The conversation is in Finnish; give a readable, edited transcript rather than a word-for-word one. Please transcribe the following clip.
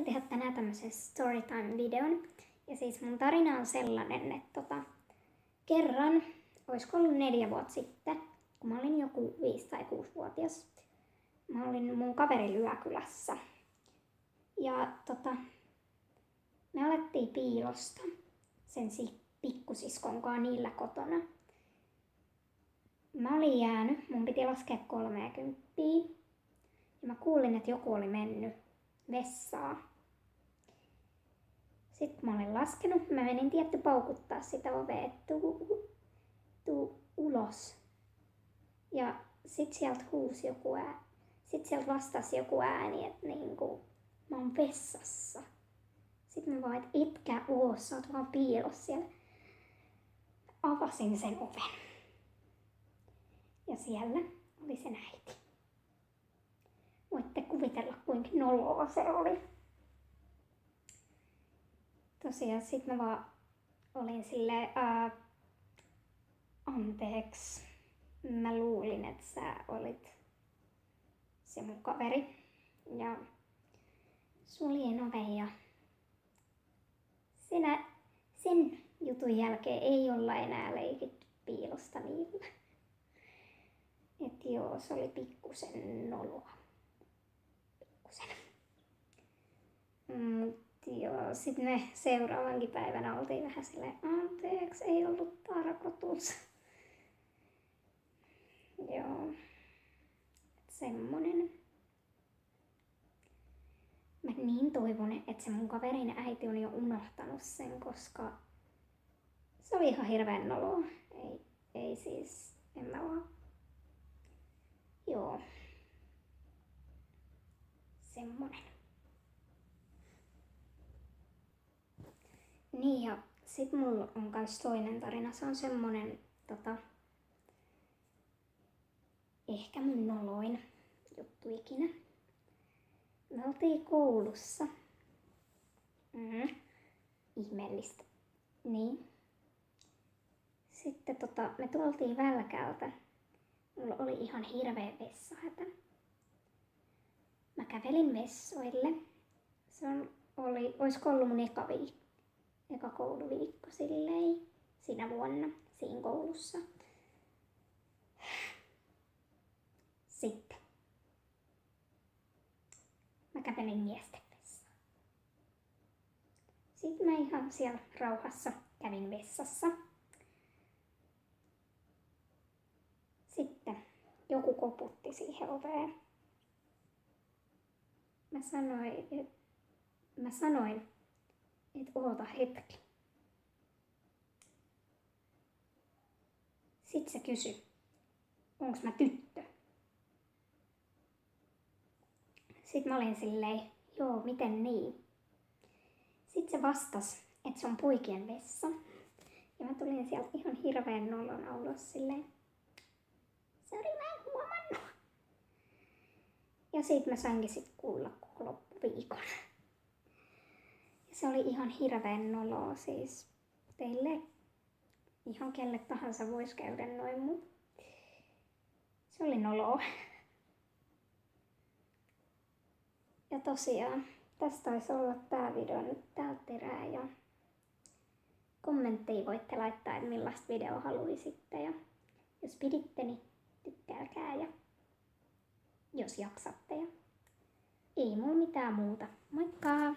ajattelin tehdä tänään tämmöisen storytime-videon. Ja siis mun tarina on sellainen, että kerran, olisiko ollut 4 vuotta sitten, kun mä olin joku 5- tai 6-vuotias. Mä olin mun kaverin yökylässä. Ja me alettiin piilosta sen pikkusiskon kanssa niillä kotona. Mä olin jäänyt, mun piti laskea 30. Ja mä kuulin, että joku oli mennyt vessaan. Sitten mä olin laskenut, mä menin tietty paukuttaa sitä ovea, että tuu ulos. Ja sit sieltä huusi joku ääni. Sitten sieltä vastasi joku ääni, että mä oon vessassa. Sitten mä vaan, että etkä oo, sä oot vaan piilossa siellä. Avasin sen oven. Ja siellä oli sen äiti. Voitte kuvitella, kuinka noloa se oli. Tosiaan sit mä vaan olin silleen, anteeksi. Mä luulin, että sä olit se mun kaveri. Ja suljen oven ja sen jutun jälkeen ei olla enää leikitty piilosta niillä. Et joo, se oli pikkusen noloa. Joo, sitten me seuraavankin päivänä oltiin vähän silleen, anteeksi, ei ollut tarkoitus. Joo, semmonen. Mä niin toivon, että se mun kaverin äiti on jo unohtanut sen, koska se oli ihan hirveän noloa. Ei siis, en mä vaan. Joo. Semmonen. Niin ja sit mulla on kans toinen tarina. Se on semmonen ehkä mun noloin juttu ikinä. Me oltiin koulussa. Ihmeellistä. Niin. Sitten me tultiin Välkältä. Mulla oli ihan hirveä vessahätä. Mä kävelin vessoille. Oisko ollut mun eka kouluviikko silleen siinä vuonna, siinä koulussa. Sitten mä kävelin miesten vessaan. Sitten mä ihan siellä rauhassa kävin vessassa. Sitten joku koputti siihen oveen. Mä sanoin, että oota hetki. Sitten se kysyi, onks mä tyttö? Sitten mä olin silleen, joo, miten niin? Sitten se vastasi, että se on poikien vessa. Ja mä tulin sieltä ihan hirveän nolona ulos silleen, sori, mä en huomannut. Ja siitä mä sainkin sit kuulla koko loppuviikon. Ja se oli ihan hirveän noloa siis teille. Ihan kelle tahansa vois käydä noin, mut se oli noloa. Ja tosiaan, tästä taisi olla tää video nyt tältä erää ja kommentteja voitte laittaa, että millaista videoa haluaisitte ja jos piditte, niin tykkääkää ja jos jaksatte ja ei mulla mitään muuta. Moikka!